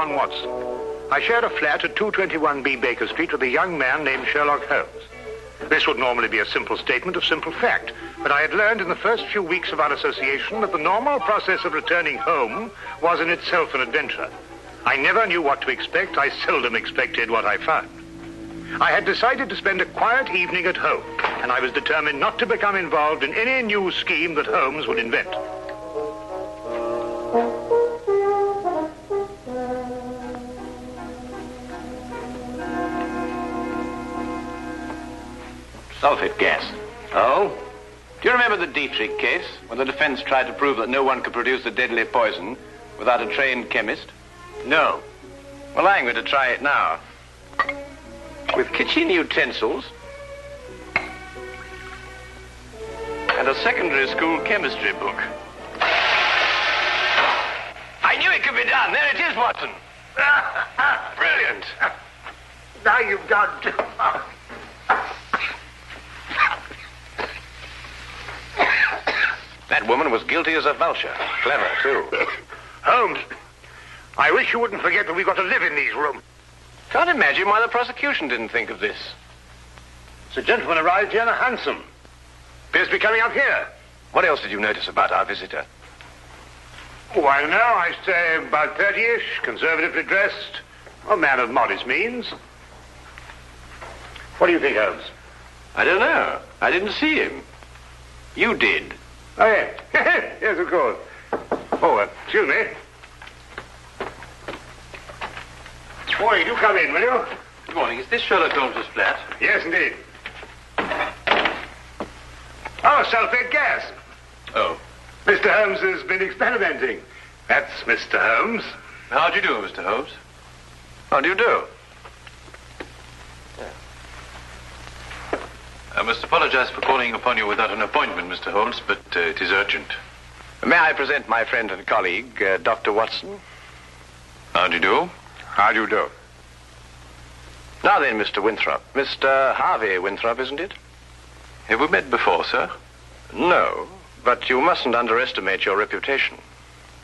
John Watson. I shared a flat at 221B Baker Street with a young man named Sherlock Holmes. This would normally be a simple statement of simple fact, but I had learned in the first few weeks of our association that the normal process of returning home was in itself an adventure. I never knew what to expect. I seldom expected what I found. I had decided to spend a quiet evening at home, and I was determined not to become involved in any new scheme that Holmes would invent. Sulfate gas. Oh? Do you remember the Dietrich case, when the defense tried to prove that no one could produce the deadly poison without a trained chemist? No. Well, I'm going to try it now. With kitchen utensils and a secondary school chemistry book. I knew it could be done. There it is, Watson. Brilliant. Now you've gone too far. That woman was guilty as a vulture. Clever, too. Holmes, I wish you wouldn't forget that we've got to live in these rooms. Can't imagine why the prosecution didn't think of this. The gentleman arrived here in a hansom. Appears to be coming up here. What else did you notice about our visitor? Oh, I don't know. I say about 30-ish, conservatively dressed. A man of modest means. What do you think, Holmes? I don't know. I didn't see him. You did. Oh, yes. Yes, of course. Oh, excuse me. Boy, do come in, will you? Good morning. Is this Sherlock Holmes' flat? Yes, indeed. Oh, sulfate gas. Oh. Mr. Holmes has been experimenting. That's Mr. Holmes. How do you do, Mr. Holmes? How do you do? I must apologize for calling upon you without an appointment, Mr. Holmes, but it is urgent. May I present my friend and colleague, Dr. Watson? How do you do? How do you do? Now then, Mr. Winthrop. Mr. Harvey Winthrop, isn't it? Have we met before, sir? No, but you mustn't underestimate your reputation.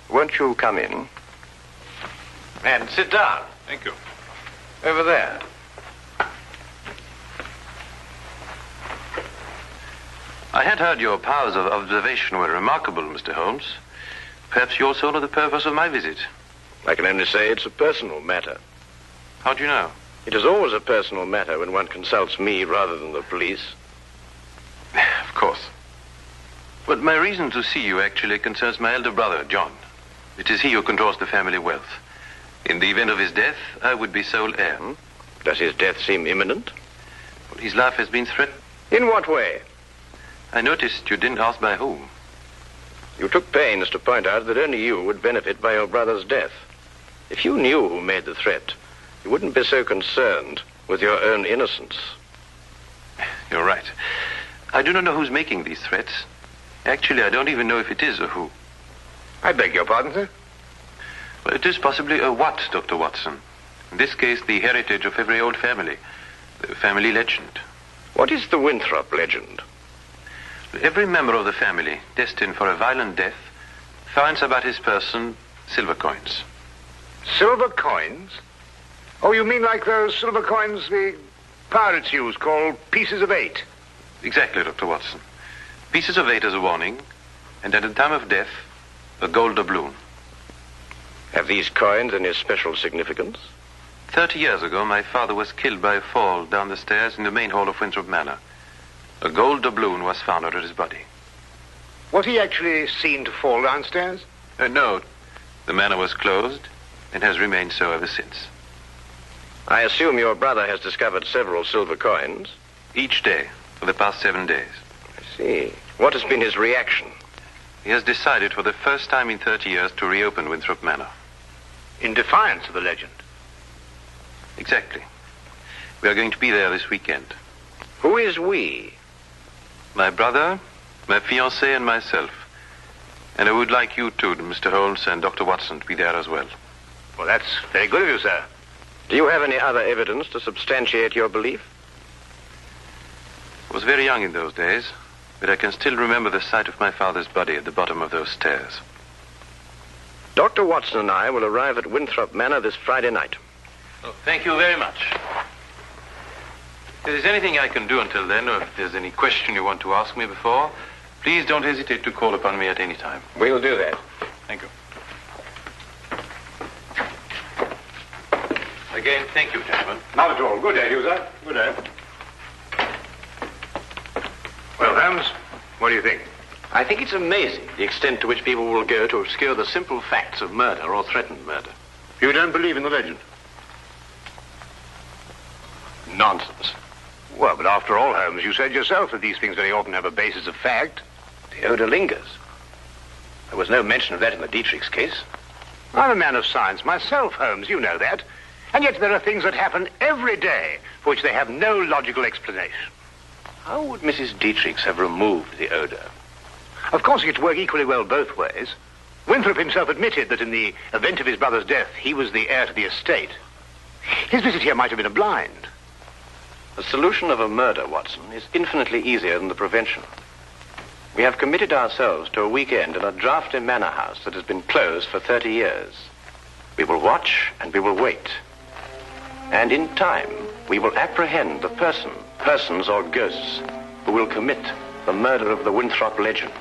Won't you come in? And sit down. Thank you. Over there. I had heard your powers of observation were remarkable, Mr. Holmes. Perhaps you also know the purpose of my visit. I can only say it's a personal matter. How do you know? It is always a personal matter when one consults me rather than the police. Of course. But my reason to see you actually concerns my elder brother, John. It is he who controls the family wealth. In the event of his death, I would be sole heir. Does his death seem imminent? Well, his life has been threatened. In what way? I noticed you didn't ask by whom. You took pains to point out that only you would benefit by your brother's death. If you knew who made the threat, you wouldn't be so concerned with your own innocence. You're right. I do not know who's making these threats. Actually, I don't even know if it is a who. I beg your pardon, sir? Well, it is possibly a what, Dr. Watson. In this case, the heritage of every old family. The family legend. What is the Winthrop legend? Every member of the family, destined for a violent death, finds about his person silver coins. Silver coins? Oh, you mean like those silver coins the pirates use, called pieces of 8? Exactly, Dr. Watson. Pieces of 8 as a warning, and at the time of death, a gold doubloon. Have these coins any special significance? 30 years ago, my father was killed by a fall down the stairs in the main hall of Winthrop Manor. A gold doubloon was found under his body. Was he actually seen to fall downstairs? No. The manor was closed and has remained so ever since. I assume your brother has discovered several silver coins. Each day for the past 7 days. I see. What has been his reaction? He has decided for the first time in 30 years to reopen Winthrop Manor. In defiance of the legend? Exactly. We are going to be there this weekend. Who is we? My brother, my fiancée, and myself. And I would like you two, Mr. Holmes and Dr. Watson, to be there as well. Well, that's very good of you, sir. Do you have any other evidence to substantiate your belief? I was very young in those days, but I can still remember the sight of my father's body at the bottom of those stairs. Dr. Watson and I will arrive at Winthrop Manor this Friday night. Oh, thank you very much. If there's anything I can do until then, or if there's any question you want to ask me before, please don't hesitate to call upon me at any time. We'll do that. Thank you. Again, thank you, gentlemen. Not at all. Good day, you, sir. Good day. Well, Holmes, what do you think? I think it's amazing the extent to which people will go to obscure the simple facts of murder or threatened murder. You don't believe in the legend? Nonsense. Well, but after all, Holmes, you said yourself that these things very often have a basis of fact. The odor lingers. There was no mention of that in the Dietrich's case. I'm a man of science myself, Holmes, you know that. And yet there are things that happen every day for which they have no logical explanation. How would Mrs. Dietrich's have removed the odor? Of course, it could work equally well both ways. Winthrop himself admitted that in the event of his brother's death, he was the heir to the estate. His visit here might have been a blind. The solution of a murder, Watson, is infinitely easier than the prevention. We have committed ourselves to a weekend in a drafty manor house that has been closed for 30 years. We will watch and we will wait. And in time, we will apprehend the persons or ghosts who will commit the murder of the Winthrop legend.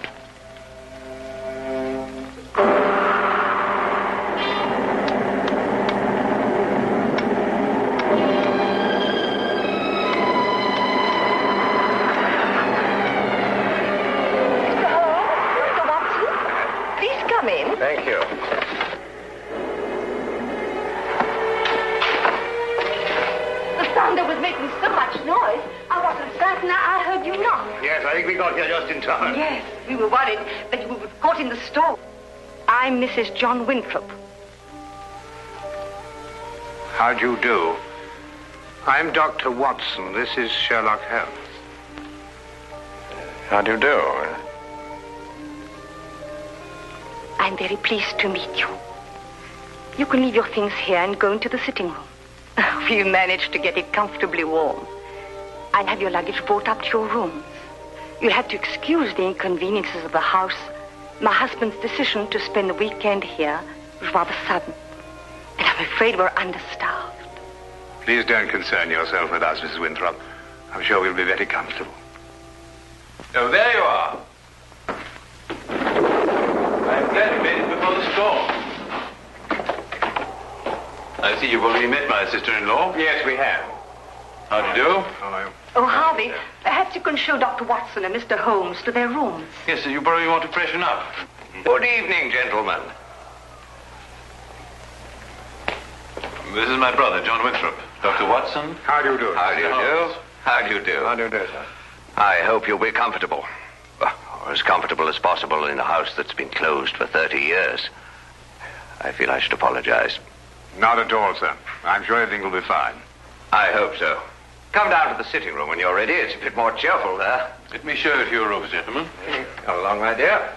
Thank you. The thunder was making so much noise, I wasn't certain I heard you knock. Yes, I think we got here just in time. Yes, we were worried that you were caught in the storm. I'm Mrs. John Winthrop. How do you do? I'm Dr. Watson. This is Sherlock Holmes. How do you do? I'm very pleased to meet you. You can leave your things here and go into the sitting room. We managed to get it comfortably warm. I'll have your luggage brought up to your rooms. You'll have to excuse the inconveniences of the house. My husband's decision to spend the weekend here was rather sudden. And I'm afraid we're understaffed. Please don't concern yourself with us, Mrs. Winthrop. I'm sure we'll be very comfortable. Oh, there you are. I'm glad you made it before the storm. I see you've already met my sister-in-law. Yes, we have. How do you do? Oh, Harvey, perhaps you can show Dr. Watson and Mr. Holmes to their rooms. Yes, you probably want to freshen up. Good evening, gentlemen. This is my brother, John Winthrop. Dr. Watson. How do you do? How do you do? How do you do? How do you do, sir? I hope you'll be comfortable. Or as comfortable as possible in a house that's been closed for 30 years. I feel I should apologize. Not at all, sir. I'm sure everything will be fine. I hope so. Come down to the sitting room when you're ready. It's a bit more cheerful there. Let me show you to your rooms, gentlemen. Come along, my dear.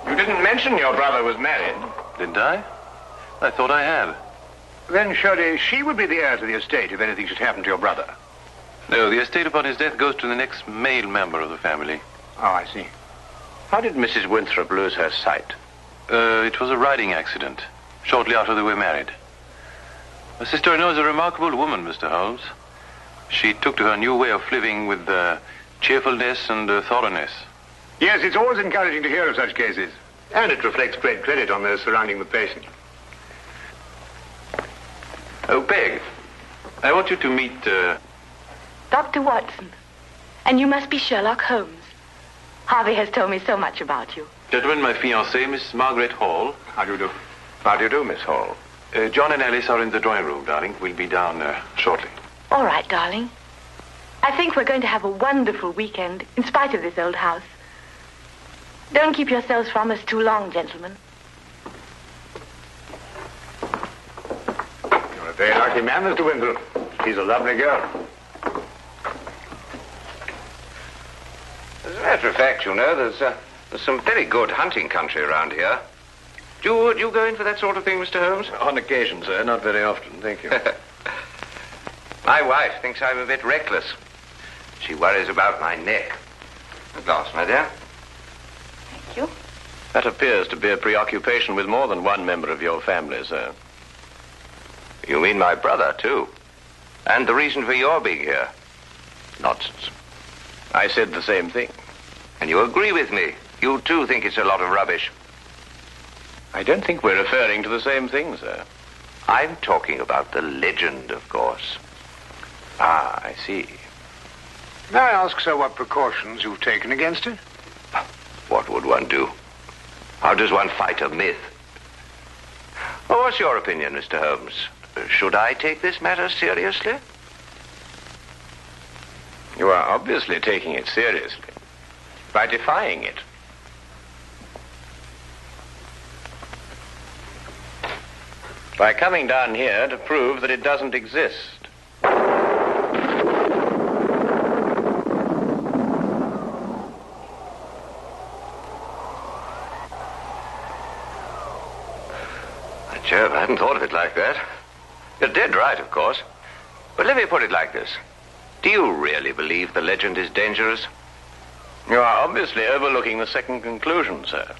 You didn't mention your brother was married. Didn't I? I thought I had. Then surely she would be the heir to the estate if anything should happen to your brother. No, the estate upon his death goes to the next male member of the family. Oh, I see. How did Mrs. Winthrop lose her sight? It was a riding accident, shortly after they were married. My sister-in-law is a remarkable woman, Mr. Holmes. She took to her new way of living with cheerfulness and thoroughness. Yes, it's always encouraging to hear of such cases. And it reflects great credit on those surrounding the patient. Oh, Peg, I want you to meet... Dr. Watson. And you must be Sherlock Holmes. Harvey has told me so much about you. Gentlemen, my fiancée, Miss Margaret Hall. How do you do? How do you do, Miss Hall? John and Alice are in the drawing room, darling. We'll be down shortly. All right, darling. I think we're going to have a wonderful weekend, in spite of this old house. Don't keep yourselves from us too long, gentlemen. You're a very lucky man, Mr. Winthrop. She's a lovely girl. As a matter of fact, you know, there's some very good hunting country around here. Do you go in for that sort of thing, Mr. Holmes? On occasion, sir. Not very often, thank you. My wife thinks I'm a bit reckless. She worries about my neck. A glass, my dear. Thank you. That appears to be a preoccupation with more than one member of your family, sir. You mean my brother, too? And the reason for your being here? Nonsense. I said the same thing. And you agree with me? You, too, think it's a lot of rubbish? I don't think we're referring to the same thing, sir. I'm talking about the legend, of course. Ah, I see. May I ask, sir, what precautions you've taken against it? What would one do? How does one fight a myth? Well, what's your opinion, Mr. Holmes? Should I take this matter seriously? You are obviously taking it seriously by defying it. By coming down here to prove that it doesn't exist. Jove, I hadn't thought of it like that. You're dead right, of course. But let me put it like this. Do you really believe the legend is dangerous? You are obviously overlooking the second conclusion, sir.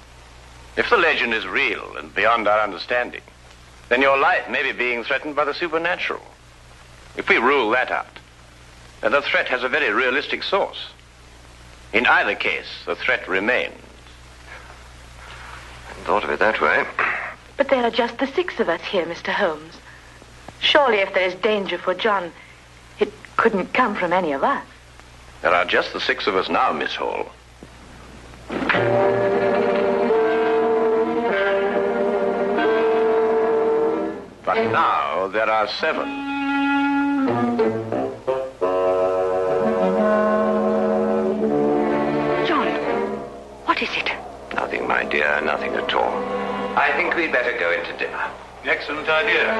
If the legend is real and beyond our understanding, then your life may be being threatened by the supernatural. If we rule that out, then the threat has a very realistic source. In either case, the threat remains. I hadn't thought of it that way. But there are just the 6 of us here, Mr. Holmes. Surely if there is danger for John, it couldn't come from any of us. There are just the 6 of us now, Miss Hall. But now there are 7. John, what is it? Nothing, my dear, nothing at all. I think we'd better go into dinner. Excellent idea.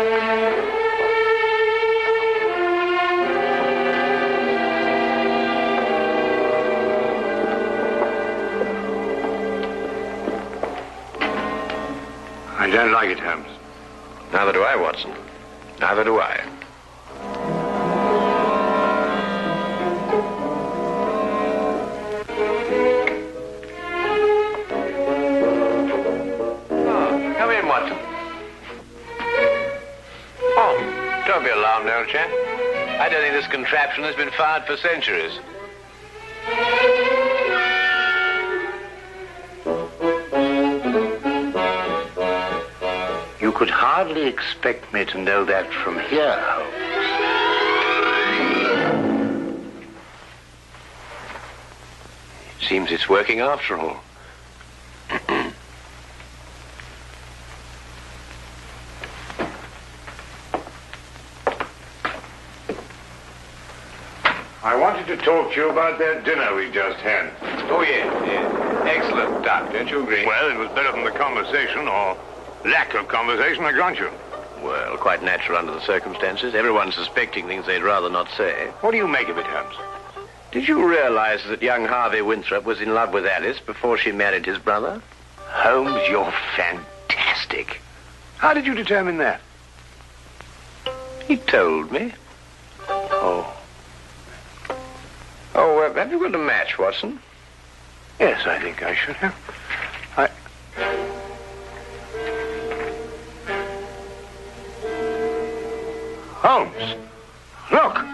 I don't like it, Holmes. Neither do I, Watson. Neither do I. Come in, Watson. Oh, don't be alarmed, old chap. I don't think this contraption has been fired for centuries. You could hardly expect me to know that from here, Holmes. It seems it's working after all. I wanted to talk to you about that dinner we just had. Oh, yes. Excellent, Doc. Don't you agree? Well, it was better than the conversation, or lack of conversation, I grant you. Well, quite natural under the circumstances. Everyone's suspecting things they'd rather not say. What do you make of it, Holmes? Did you realize that young Harvey Winthrop was in love with Alice before she married his brother? Holmes, you're fantastic. How did you determine that? He told me. Oh. Oh, have you got a match, Watson? Yes, I think I should have. Holmes, look.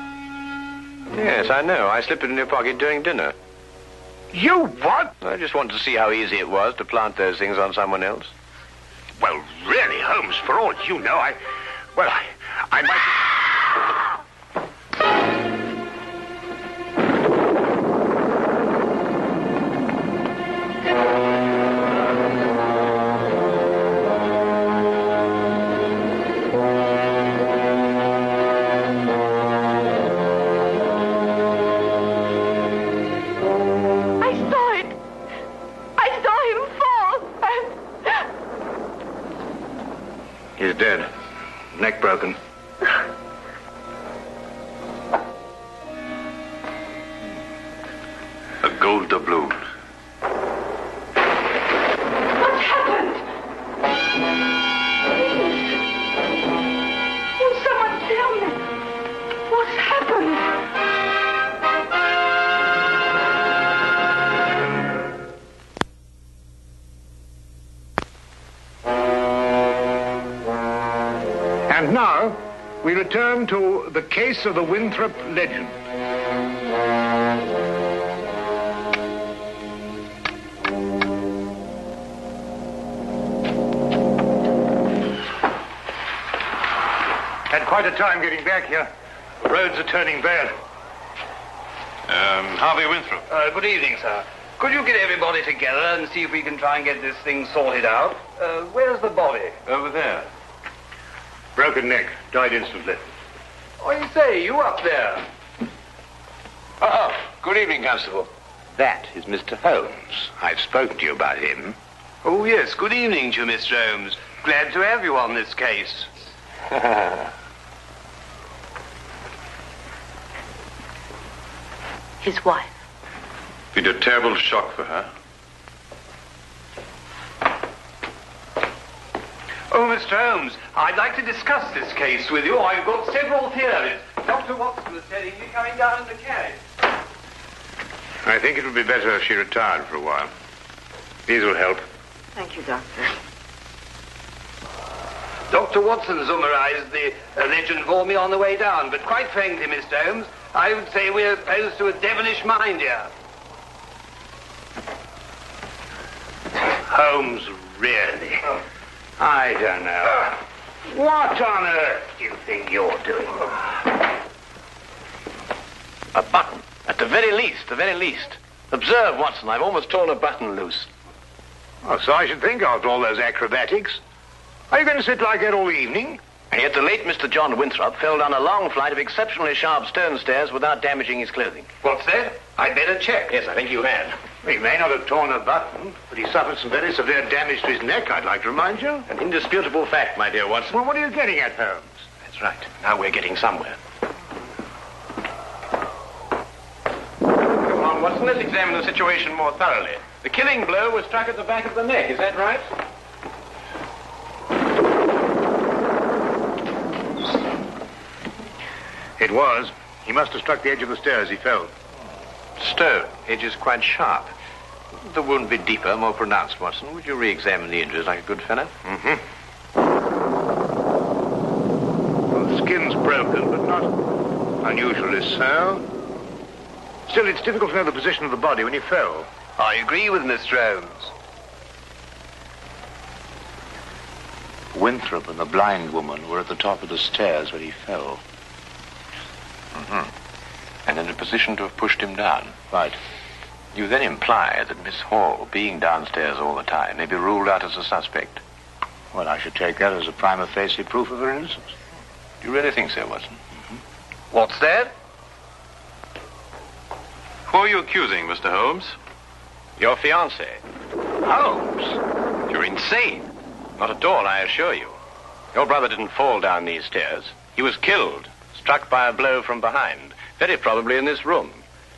Yes, I know. I slipped it in your pocket during dinner. You what? I just wanted to see how easy it was to plant those things on someone else. Well, really, Holmes, for all you know, I might... He's dead. Neck broken. A gold doubloon. What's happened? Please. Will someone tell me? What's happened? And now, we return to the case of the Winthrop legend. Had quite a time getting back here. The roads are turning bad. Harvey Winthrop. Good evening, sir. Could you get everybody together and see if we can try and get this thing sorted out? Where's the body? Over there. Broken neck. Died instantly. I say, you up there? Oh, good evening, Constable. That is Mr. Holmes. I've spoken to you about him. Oh, yes. Good evening to you, Mr. Holmes. Glad to have you on this case. His wife. Been a terrible shock for her. Oh, Mr. Holmes, I'd like to discuss this case with you. I've got several theories. Dr. Watson was telling me coming down in the carriage. I think it would be better if she retired for a while. These will help. Thank you, Doctor. Dr. Watson summarized the legend for me on the way down, but quite frankly, Mr. Holmes, I would say we're opposed to a devilish mind here. Holmes, really? I don't know. What on earth do you think you're doing? A button. At the very least, the very least. Observe, Watson, I've almost torn a button loose. Oh, so I should think after all those acrobatics. Are you going to sit like that all evening? And yet the late Mr. John Winthrop fell down a long flight of exceptionally sharp stone stairs without damaging his clothing. What's that? I'd better check. Yes, I think you had. He may not have torn a button, but he suffered some very severe damage to his neck, I'd like to remind you. An indisputable fact, my dear Watson. Well, what are you getting at, Holmes? That's right. Now we're getting somewhere. Come on, Watson, let's examine the situation more thoroughly. The killing blow was struck at the back of the neck, is that right? It was. He must have struck the edge of the stairs. He fell. Stone. Edge is quite sharp. The wound be deeper, more pronounced, Watson. Would you re-examine the injuries like a good fellow? Mm-hmm. Well, the skin's broken, but not unusually so. Still, it's difficult to know the position of the body when he fell. I agree with Mr. Holmes. Winthrop and the blind woman were at the top of the stairs when he fell. And in a position to have pushed him down. Right. You then imply that Miss Hall, being downstairs all the time, may be ruled out as a suspect. Well, I should take that as a prima facie proof of her innocence. Do you really think so, Watson? What's that? Who are you accusing, Mr. Holmes? Your fiancée. Holmes? You're insane. Not at all, I assure you. Your brother didn't fall down these stairs. He was killed, struck by a blow from behind, very probably in this room.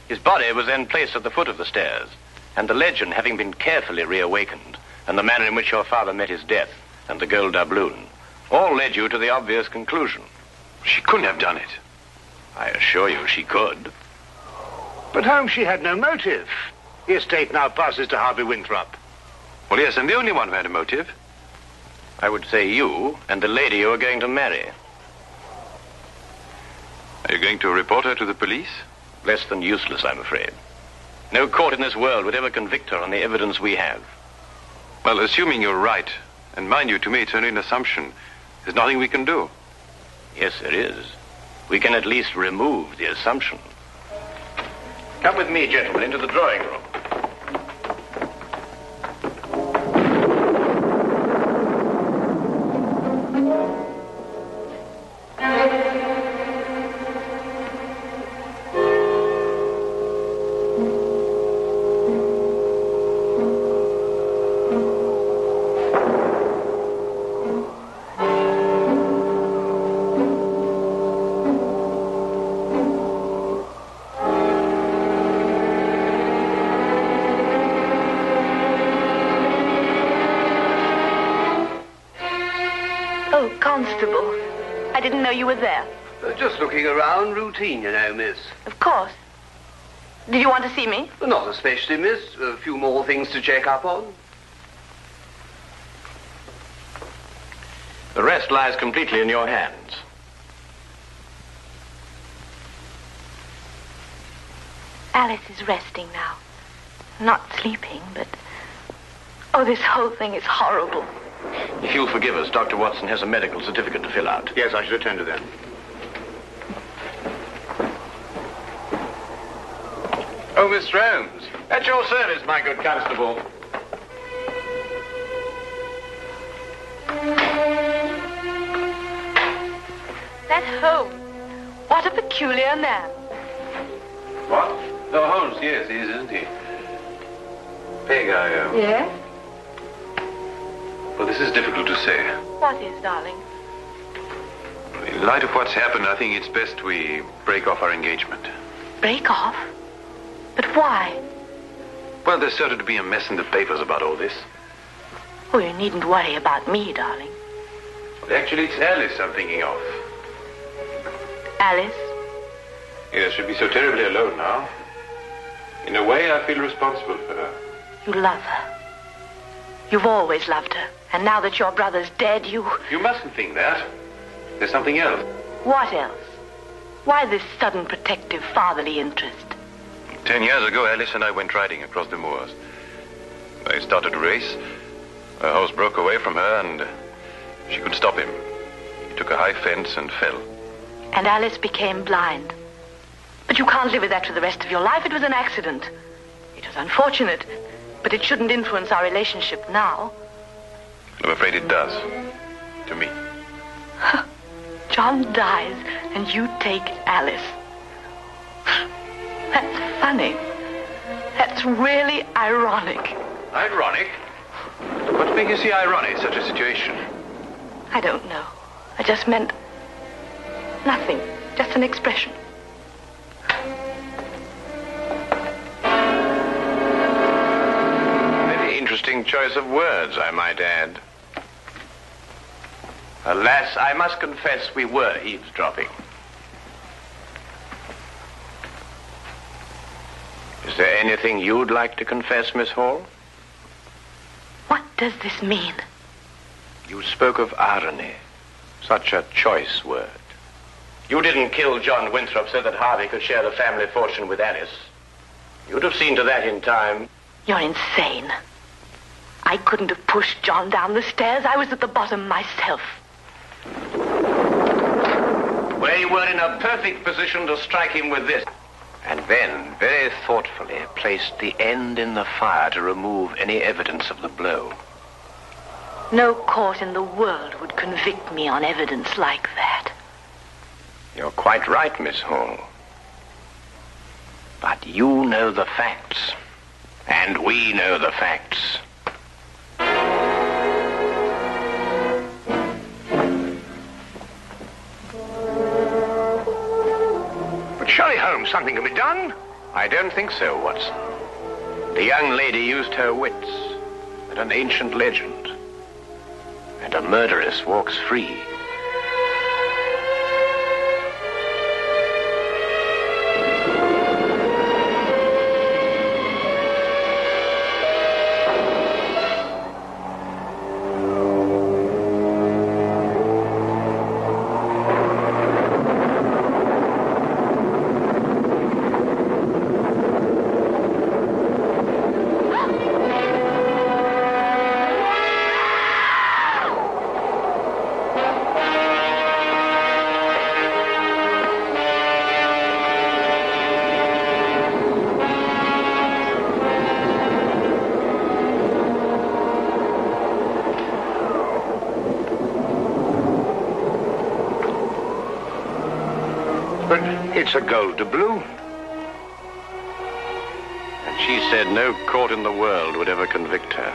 His body was then placed at the foot of the stairs, and the legend having been carefully reawakened, and the manner in which your father met his death, and the gold doubloon, all led you to the obvious conclusion. She couldn't have done it. I assure you she could. But Holmes, she had no motive. The estate now passes to Harvey Winthrop. Well, yes, I'm the only one who had a motive. I would say you and the lady you are going to marry. Are you going to report her to the police? Less than useless, I'm afraid. No court in this world would ever convict her on the evidence we have. Well, assuming you're right, and mind you, to me it's only an assumption, there's nothing we can do. Yes, there is. We can at least remove the assumption. Come with me, gentlemen, into the drawing room. Constable, I didn't know you were there. Just looking around, routine, you know, miss. Of course. Did you want to see me? Not especially, miss. A few more things to check up on. The rest lies completely in your hands. Alice is resting now. Not sleeping, but... Oh, this whole thing is horrible. If you'll forgive us, Dr. Watson has a medical certificate to fill out. Yes, I should attend to that. Oh, Mr. Holmes. At your service, my good constable. That Holmes. What a peculiar man. What? Oh, Holmes, yes, he is, isn't he? Peg, Yes? Well, this is difficult to say. What is, darling? In light of what's happened, I think it's best we break off our engagement. Break off? But why? Well, there's certain to be a mess in the papers about all this. Oh, you needn't worry about me, darling. Well, actually, it's Alice I'm thinking of. Alice? Yes, she'll be so terribly alone now. In a way, I feel responsible for her. You love her. You've always loved her. And now that your brother's dead, you... You mustn't think that. There's something else. What else? Why this sudden protective fatherly interest? 10 years ago, Alice and I went riding across the moors. I started a race. Her horse broke away from her, and she couldn't stop him. He took a high fence and fell. And Alice became blind. But you can't live with that for the rest of your life. It was an accident. It was unfortunate, but it shouldn't influence our relationship now. I'm afraid it does. To me. John dies, and you take Alice. That's funny. That's really ironic. Ironic? What makes you see ironic in such a situation? I don't know. I just meant nothing. Just an expression. Very interesting choice of words, I might add. Alas, I must confess we were eavesdropping. Is there anything you'd like to confess, Miss Hall? What does this mean? You spoke of irony. Such a choice word. You didn't kill John Winthrop so that Harvey could share the family fortune with Alice. You'd have seen to that in time. You're insane. I couldn't have pushed John down the stairs. I was at the bottom myself. Well, you were in a perfect position to strike him with this. And then, very thoughtfully, placed the end in the fire to remove any evidence of the blow. No court in the world would convict me on evidence like that. You're quite right, Miss Hall. But you know the facts. And we know the facts. But surely, Holmes, something can be done. I don't think so, Watson. The young lady used her wits and an ancient legend. And a murderess walks free. It's a gold doubloon. And she said no court in the world would ever convict her.